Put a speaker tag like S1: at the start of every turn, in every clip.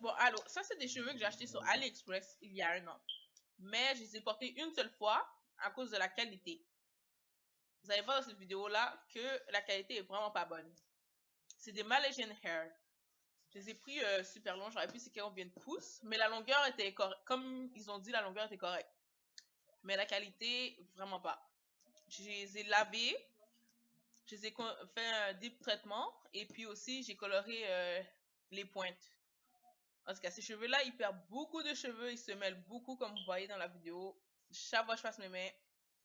S1: Bon, alors, ça, c'est des cheveux que j'ai achetés sur AliExpress il y a un an. Mais je les ai portés une seule fois à cause de la qualité. Vous allez voir dans cette vidéo-là que la qualité est vraiment pas bonne. C'est des Malaysian Hair. Je les ai pris super longs, j'aurais pu c'est combien de pouces, mais la longueur était correcte. Comme ils ont dit, la longueur était correcte. Mais la qualité, vraiment pas. Je les ai lavés, je les ai fait un deep traitement, et puis aussi j'ai coloré les pointes. En tout cas, ces cheveux-là, ils perdent beaucoup de cheveux, ils se mêlent beaucoup, comme vous voyez dans la vidéo. Chaque fois que je passe mes mains,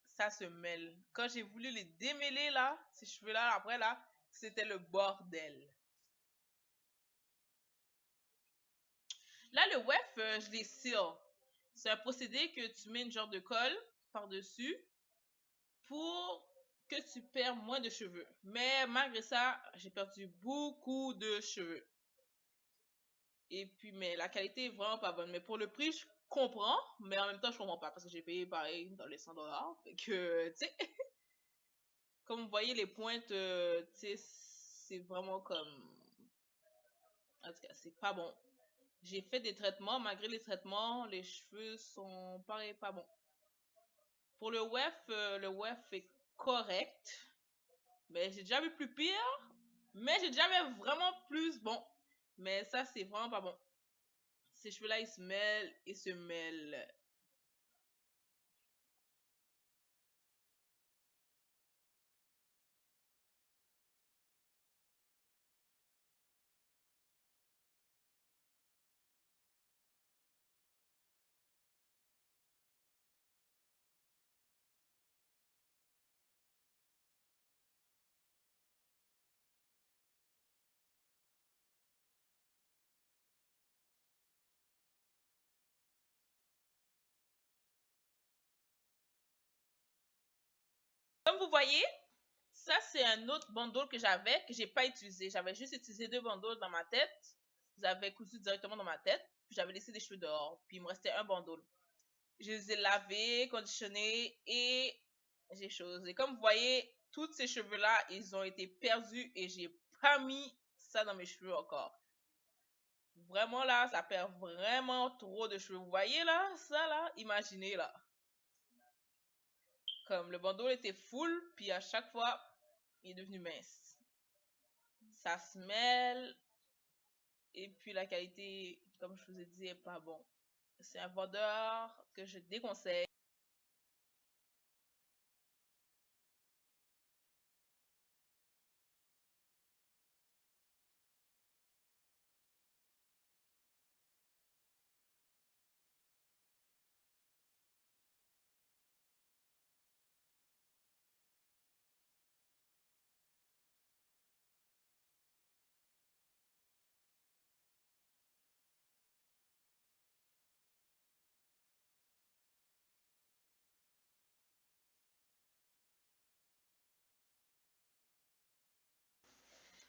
S1: ça se mêle. Quand j'ai voulu les démêler, là, ces cheveux-là, après, là, c'était le bordel. Là, le wef, je les cire. C'est un procédé que tu mets une genre de colle par-dessus pour que tu perds moins de cheveux. Mais malgré ça, j'ai perdu beaucoup de cheveux. Et puis, mais la qualité est vraiment pas bonne. Mais pour le prix, je comprends, mais en même temps, je comprends pas parce que j'ai payé pareil dans les 100 $. Fait que, tu sais, comme vous voyez, les pointes, tu sais, c'est vraiment comme. En tout cas, c'est pas bon. J'ai fait des traitements, malgré les traitements, les cheveux sont pareil, pas bons. Pour le wef est correct, mais j'ai déjà vu plus pire, mais j'ai déjà vu vraiment plus bon. Mais ça, c'est vraiment pas bon. Ces cheveux-là, ils se mêlent et se mêlent. Comme vous voyez, ça, c'est un autre bandeau que j'avais, que j'ai pas utilisé. J'avais juste utilisé 2 bandeaux dans ma tête. J'avais cousu directement dans ma tête. Puis j'avais laissé des cheveux dehors. Puis il me restait un bandeau. Je les ai lavés, conditionnés et j'ai chose. Et comme vous voyez, tous ces cheveux-là, ils ont été perdus et j'ai pas mis ça dans mes cheveux encore. Vraiment là, ça perd vraiment trop de cheveux. Vous voyez là, ça là, imaginez là. Comme le bandeau était full, puis à chaque fois, il est devenu mince. Ça se mêle, et puis la qualité, comme je vous ai dit, est pas bon. C'est un vendeur que je déconseille.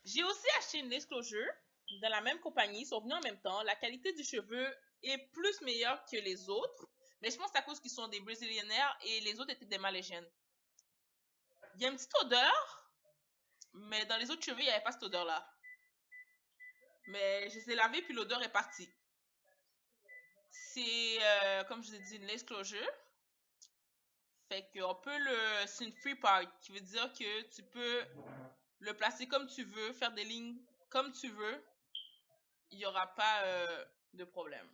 S1: J'ai aussi acheté une lace closure dans la même compagnie, ils sont venus en même temps. La qualité du cheveu est plus meilleure que les autres, mais je pense à cause qu'ils sont des brésiliennes et les autres étaient des malaisiennes. Il y a une petite odeur, mais dans les autres cheveux, il n'y avait pas cette odeur-là. Mais je les ai lavés, puis l'odeur est partie. C'est, comme je vous ai dit, une lace closure. Fait qu'on peut le. C'est une free part, qui veut dire que tu peux le placer comme tu veux, faire des lignes comme tu veux. Il n'y aura pas de problème.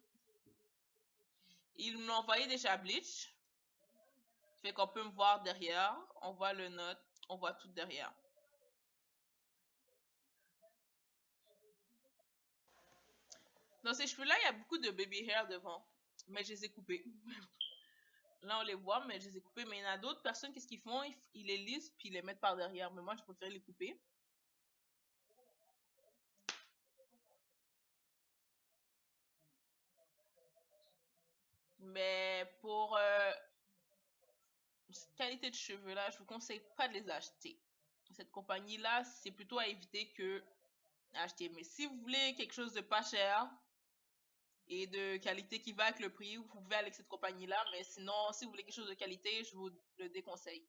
S1: Ils m'ont envoyé déjà bleach. Fait qu'on peut me voir derrière. On voit le note. On voit tout derrière. Dans ces cheveux-là, il y a beaucoup de baby hair devant. Mais je les ai coupés. Là, on les voit, mais je les ai coupés. Mais il y en a d'autres personnes, qu'est-ce qu'ils font? Ils les lissent puis ils les mettent par derrière. Mais moi, je préfère les couper. Mais pour cette qualité de cheveux-là, je vous conseille pas de les acheter. Cette compagnie-là, c'est plutôt à éviter que acheter. Mais si vous voulez quelque chose de pas cher et de qualité qui va avec le prix, vous pouvez aller avec cette compagnie-là. Mais sinon, si vous voulez quelque chose de qualité, je vous le déconseille.